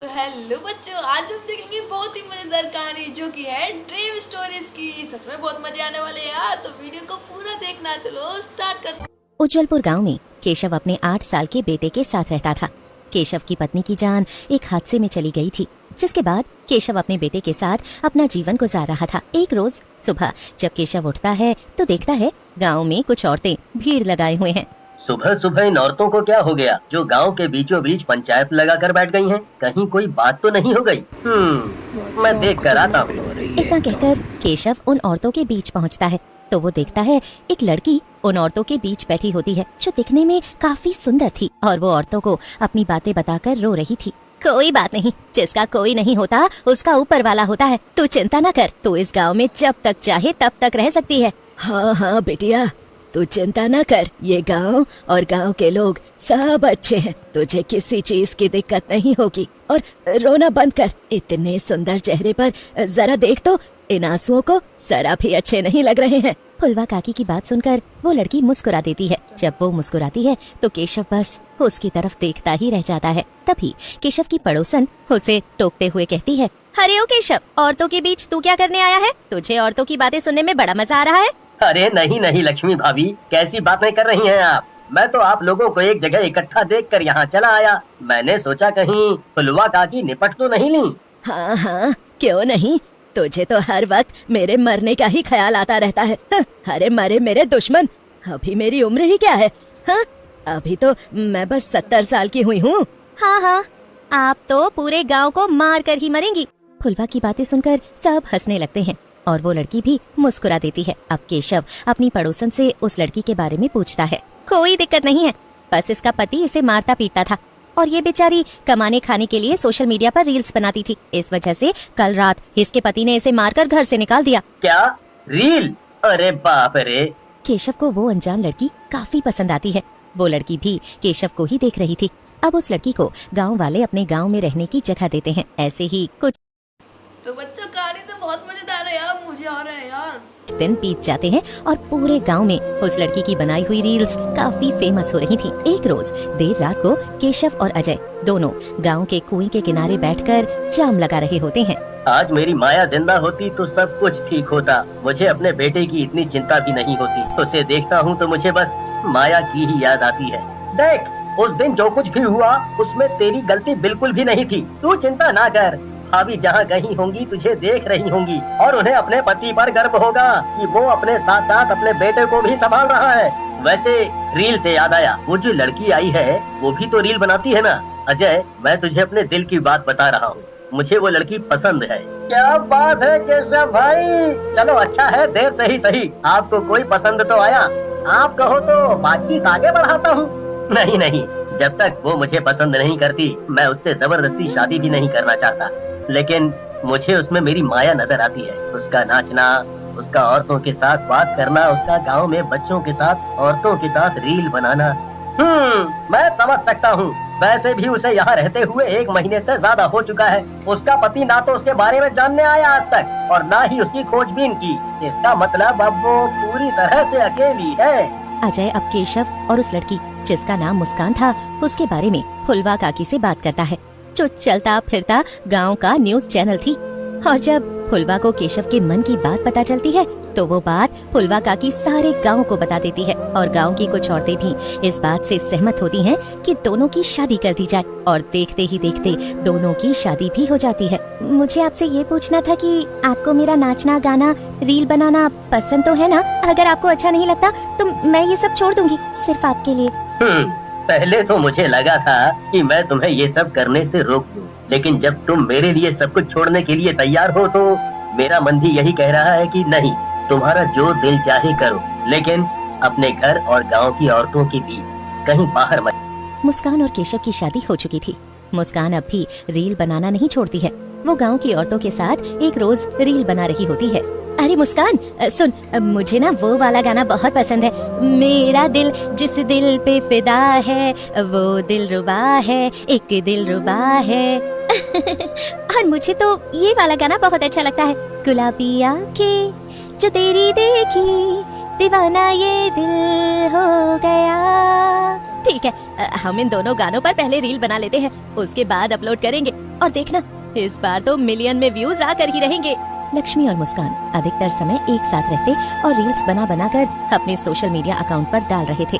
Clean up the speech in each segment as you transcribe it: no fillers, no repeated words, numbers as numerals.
तो हेलो बच्चों, आज हम देखेंगे बहुत ही मजेदार कहानी जो कि है ड्रीम स्टोरीज की। सच में बहुत मजे आने वाले हैं यार, तो वीडियो को पूरा देखना। चलो स्टार्ट करते हैं। उज्जवलपुर गांव में केशव अपने 8 साल के बेटे के साथ रहता था। केशव की पत्नी की जान एक हादसे में चली गई थी, जिसके बाद केशव अपने बेटे के साथ अपना जीवन गुजार रहा था। एक रोज सुबह जब केशव उठता है तो देखता है गांव में कुछ औरतें भीड़ लगाए हुए हैं। सुबह सुबह इन औरतों को क्या हो गया जो गांव के बीचों बीच पंचायत लगाकर बैठ गई हैं? कहीं कोई बात तो नहीं हो गई? मैं देख कर आता हूँ। इतना कहकर केशव उन औरतों के बीच पहुंचता है तो वो देखता है एक लड़की उन औरतों के बीच बैठी होती है, जो दिखने में काफी सुंदर थी और वो औरतों को अपनी बातें बताकर रो रही थी। कोई बात नहीं, जिसका कोई नहीं होता उसका ऊपर वाला होता है। तू चिंता न कर, तू इस गांव में जब तक चाहे तब तक रह सकती है। हाँ हाँ बेटिया, तू चिंता न कर, ये गांव और गांव के लोग सब अच्छे हैं, तुझे किसी चीज की दिक्कत नहीं होगी। और रोना बंद कर, इतने सुंदर चेहरे पर जरा देख तो, इन आंसुओं को जरा भी अच्छे नहीं लग रहे हैं। फुलवा काकी की बात सुनकर वो लड़की मुस्कुरा देती है। जब वो मुस्कुराती है तो केशव बस उसकी तरफ देखता ही रह जाता है। तभी केशव की पड़ोसन उसे टोकते हुए कहती है, अरे ओ केशव, औरतों के बीच तू क्या करने आया है? तुझे औरतों की बातें सुनने में बड़ा मजा आ रहा है? अरे नहीं नहीं लक्ष्मी भाभी, कैसी बातें कर रही हैं आप? मैं तो आप लोगों को एक जगह इकट्ठा देखकर यहाँ चला आया। मैंने सोचा कहीं फुलवा काकी निपट तो नहीं ली। हाँ हाँ, क्यों नहीं, तुझे तो हर वक्त मेरे मरने का ही ख्याल आता रहता है। अरे मरे मेरे दुश्मन, अभी मेरी उम्र ही क्या है? हाँ, अभी तो मैं बस 70 साल की हुई हूँ। हाँ हाँ, आप तो पूरे गांव को मार कर ही मरेंगी। फुलवा की बातें सुनकर सब हंसने लगते हैं और वो लड़की भी मुस्कुरा देती है। अब केशव अपनी पड़ोसन से उस लड़की के बारे में पूछता है। कोई दिक्कत नहीं है, बस इसका पति इसे मारता पीटता था और ये बेचारी कमाने खाने के लिए सोशल मीडिया पर रील्स बनाती थी। इस वजह से कल रात इसके पति ने इसे मारकर घर से निकाल दिया। क्या रील? अरे बाप रे! केशव को वो अनजान लड़की काफी पसंद आती है। वो लड़की भी केशव को ही देख रही थी। अब उस लड़की को गाँव वाले अपने गाँव में रहने की जगह देते हैं। ऐसे ही कुछ तो बच्चों, कहानी तो बहुत मजेदार है यार, मुझे आ रहा है यार। दिन बीत जाते हैं और पूरे गांव में उस लड़की की बनाई हुई रील्स काफी फेमस हो रही थी। एक रोज देर रात को केशव और अजय दोनों गांव के कुएं के किनारे बैठकर जाम लगा रहे होते हैं। आज मेरी माया जिंदा होती तो सब कुछ ठीक होता। मुझे अपने बेटे की इतनी चिंता भी नहीं होती। उसे देखता हूँ तो मुझे बस माया की ही याद आती है। देख, उस दिन जो कुछ भी हुआ उसमें तेरी गलती बिल्कुल भी नहीं थी। तू चिंता ना कर, भाभी जहाँ कहीं होंगी तुझे देख रही होंगी और उन्हें अपने पति पर गर्व होगा कि वो अपने साथ साथ अपने बेटे को भी संभाल रहा है। वैसे रील से याद आया, वो जो लड़की आई है वो भी तो रील बनाती है ना? अजय, मैं तुझे अपने दिल की बात बता रहा हूँ, मुझे वो लड़की पसंद है। क्या बात है केशव भाई, चलो अच्छा है, देर से ही सही आपको कोई पसंद तो आया। आप कहो तो बातचीत आगे बढ़ाता हूँ। नहीं नहीं, जब तक वो मुझे पसंद नहीं करती मैं उससे जबरदस्ती शादी भी नहीं करना चाहता। लेकिन मुझे उसमें मेरी माया नजर आती है। उसका नाचना, उसका औरतों के साथ बात करना, उसका गांव में बच्चों के साथ औरतों के साथ रील बनाना। मैं समझ सकता हूँ। वैसे भी उसे यहाँ रहते हुए 1 महीने से ज्यादा हो चुका है। उसका पति ना तो उसके बारे में जानने आया आज तक और ना ही उसकी खोजबीन की। इसका मतलब अब वो पूरी तरह से अकेली है। अजय अब केशव और उस लड़की जिसका नाम मुस्कान था उसके बारे में फुलवा काकी से बात करता है, जो चलता फिरता गांव का न्यूज चैनल थी। और जब फुलवा को केशव के मन की बात पता चलती है तो वो बात फुलवा काकी सारे गांव को बता देती है और गांव की कुछ औरतें भी इस बात से सहमत होती हैं कि दोनों की शादी कर दी जाए। और देखते ही देखते दोनों की शादी भी हो जाती है। मुझे आपसे ये पूछना था कि आपको मेरा नाचना, गाना, रील बनाना पसंद तो है ना? अगर आपको अच्छा नहीं लगता तो मैं ये सब छोड़ दूंगी, सिर्फ आपके लिए। पहले तो मुझे लगा था कि मैं तुम्हें ये सब करने से रोक दूं, लेकिन जब तुम मेरे लिए सब कुछ छोड़ने के लिए तैयार हो तो मेरा मन भी यही कह रहा है कि नहीं, तुम्हारा जो दिल चाहे करो, लेकिन अपने घर और गांव की औरतों के बीच कहीं बाहर मत। मुस्कान और केशव की शादी हो चुकी थी। मुस्कान अब भी रील बनाना नहीं छोड़ती है। वो गांव की औरतों के साथ एक रोज रील बना रही होती है। अरे मुस्कान, सुन, मुझे ना वो वाला गाना बहुत पसंद है। मेरा दिल जिस दिल पे फिदा है वो दिल रुबा है, एक दिल रुबा है। और मुझे तो ये वाला गाना बहुत अच्छा लगता है। गुलाबी आंखें जो तेरी देखी, दीवाना ये दिल हो गया। ठीक है, हम इन दोनों गानों पर पहले रील बना लेते हैं, उसके बाद अपलोड करेंगे और देखना इस बार तो मिलियन में व्यूज आकर ही रहेंगे। लक्ष्मी और मुस्कान अधिकतर समय एक साथ रहते और रील्स बना कर अपने सोशल मीडिया अकाउंट पर डाल रहे थे।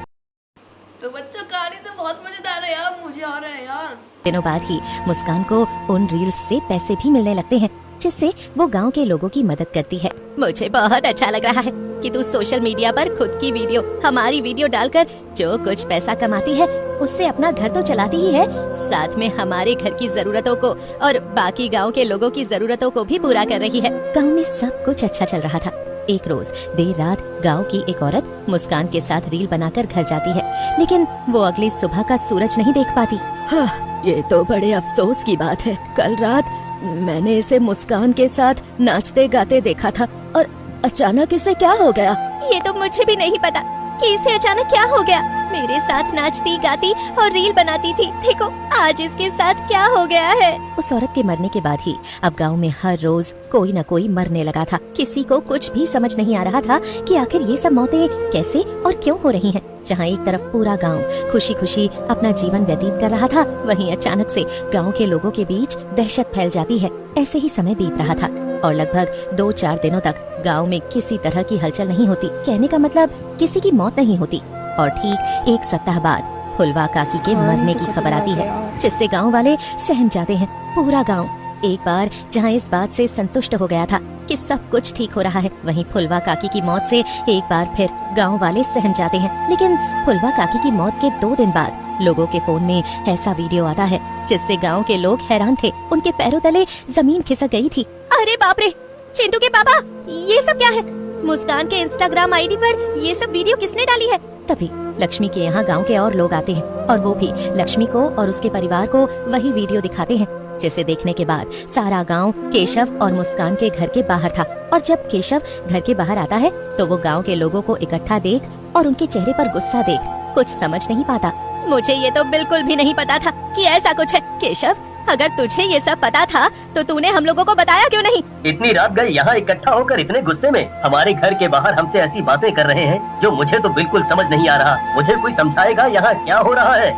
तो बच्चों कहानी तो बहुत मजेदार है यार, मुझे आ रहा है यार। दिनों बाद ही मुस्कान को उन रील्स से पैसे भी मिलने लगते हैं, जिससे वो गांव के लोगों की मदद करती है। मुझे बहुत अच्छा लग रहा है कि तू सोशल मीडिया पर खुद की वीडियो, हमारी वीडियो डालकर जो कुछ पैसा कमाती है उससे अपना घर तो चलाती ही है, साथ में हमारे घर की जरूरतों को और बाकी गांव के लोगों की जरूरतों को भी पूरा कर रही है। गांव में सब कुछ अच्छा चल रहा था। एक रोज देर रात गांव की एक औरत मुस्कान के साथ रील बनाकर घर जाती है, लेकिन वो अगली सुबह का सूरज नहीं देख पाती। हाँ, ये तो बड़े अफसोस की बात है। कल रात मैंने इसे मुस्कान के साथ नाचते गाते देखा था और अचानक इसे क्या हो गया? ये तो मुझे भी नहीं पता कि इसे अचानक क्या हो गया। मेरे साथ नाचती गाती और रील बनाती थी, देखो आज इसके साथ क्या हो गया है। उस औरत के मरने के बाद ही अब गांव में हर रोज कोई न कोई मरने लगा था। किसी को कुछ भी समझ नहीं आ रहा था कि आखिर ये सब मौतें कैसे और क्यों हो रही हैं। जहाँ एक तरफ पूरा गांव खुशी खुशी अपना जीवन व्यतीत कर रहा था, वहीं अचानक से गांव के लोगों के बीच दहशत फैल जाती है। ऐसे ही समय बीत रहा था और लगभग 2-4 दिनों तक गांव में किसी तरह की हलचल नहीं होती। कहने का मतलब किसी की मौत नहीं होती। और ठीक 1 सप्ताह बाद फुलवा काकी के मरने की खबर आती है, जिससे गांव वाले सहम जाते हैं। पूरा गांव एक बार जहां इस बात से संतुष्ट हो गया था कि सब कुछ ठीक हो रहा है, वहीं फुलवा काकी की मौत से एक बार फिर गांव वाले सहम जाते हैं। लेकिन फुलवा काकी की मौत के 2 दिन बाद लोगों के फोन में ऐसा वीडियो आता है जिससे गांव के लोग हैरान थे। उनके पैरों तले जमीन खिसक गई थी। अरे बाप रे, चिंटू के पापा, ये सब क्या है? मुस्कान के इंस्टाग्राम आईडी पर ये सब वीडियो किसने डाली है? तभी लक्ष्मी के यहाँ गांव के और लोग आते हैं और वो भी लक्ष्मी को और उसके परिवार को वही वीडियो दिखाते हैं, जिसे देखने के बाद सारा गांव केशव और मुस्कान के घर के बाहर था। और जब केशव घर के बाहर आता है तो वो गांव के लोगों को इकट्ठा देख और उनके चेहरे पर गुस्सा देख कुछ समझ नहीं पाता। मुझे ये तो बिल्कुल भी नहीं पता था कि ऐसा कुछ है। केशव, अगर तुझे ये सब पता था तो तूने हम लोगों को बताया क्यों नहीं? इतनी रात गए यहाँ इकट्ठा होकर इतने गुस्से में हमारे घर के बाहर हमसे ऐसी बातें कर रहे हैं जो मुझे तो बिल्कुल समझ नहीं आ रहा। मुझे कोई समझाएगा यहाँ क्या हो रहा है?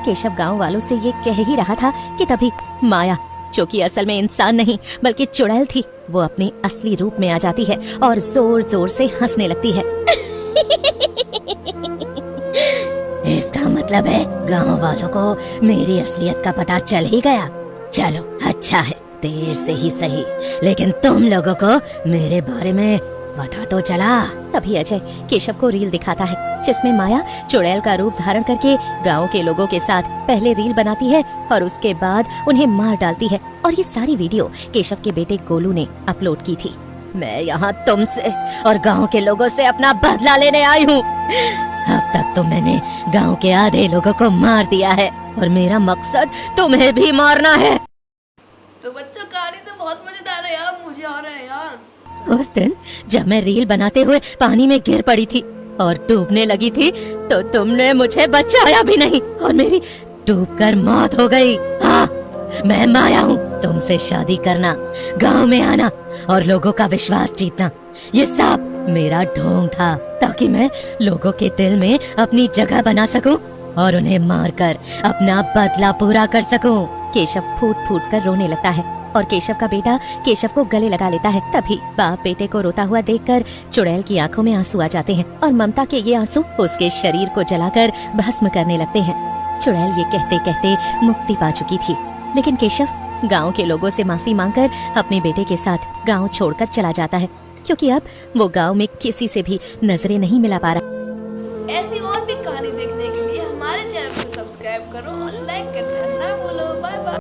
केशव गांव वालों से ये कह ही रहा था कि तभी माया, जो कि असल में इंसान नहीं बल्कि चुड़ैल थी, वो अपने असली रूप में आ जाती है और जोर जोर से हंसने लगती है। इसका मतलब है गांव वालों को मेरी असलियत का पता चल ही गया। चलो अच्छा है, देर से ही सही, लेकिन तुम लोगों को मेरे बारे में पता तो चला। तभी अजय केशव को रील दिखाता है जिसमें माया चुड़ैल का रूप धारण करके गांव के लोगों के साथ पहले रील बनाती है और उसके बाद उन्हें मार डालती है। और ये सारी वीडियो केशव के बेटे गोलू ने अपलोड की थी। मैं यहाँ तुमसे और गांव के लोगों से अपना बदला लेने आई हूँ। अब तक तो मैंने गांव के आधे लोगों को मार दिया है और मेरा मकसद तुम्हें भी मारना है। तो बच्चों कहानी तो बहुत मजेदार है यार, मुझे आ रहा है यार। उस दिन जब मैं रील बनाते हुए पानी में गिर पड़ी थी और डूबने लगी थी तो तुमने मुझे बचाया भी नहीं और मेरी डूबकर मौत हो गई। हाँ, मैं माया हूँ। तुमसे शादी करना, गांव में आना और लोगों का विश्वास जीतना, ये सब मेरा ढोंग था ताकि मैं लोगों के दिल में अपनी जगह बना सकूं और उन्हें मारकर अपना बदला पूरा कर सकूं। केशव फूट फूट कर रोने लगता है और केशव का बेटा केशव को गले लगा लेता है। तभी बाप बेटे को रोता हुआ देखकर चुड़ैल की आंखों में आंसू आ जाते हैं और ममता के ये आंसू उसके शरीर को जलाकर भस्म करने लगते हैं। चुड़ैल ये कहते कहते मुक्ति पा चुकी थी, लेकिन केशव गांव के लोगों से माफी मांगकर अपने बेटे के साथ गांव छोड़कर चला जाता है, क्योंकि अब वो गांव में किसी से भी नजरें नहीं मिला पा रहा। ऐसी और भी कहानी देखने के लिए हमारे चैनल को सब्सक्राइब करो और लाइक करना ना भूलो। Bye bye.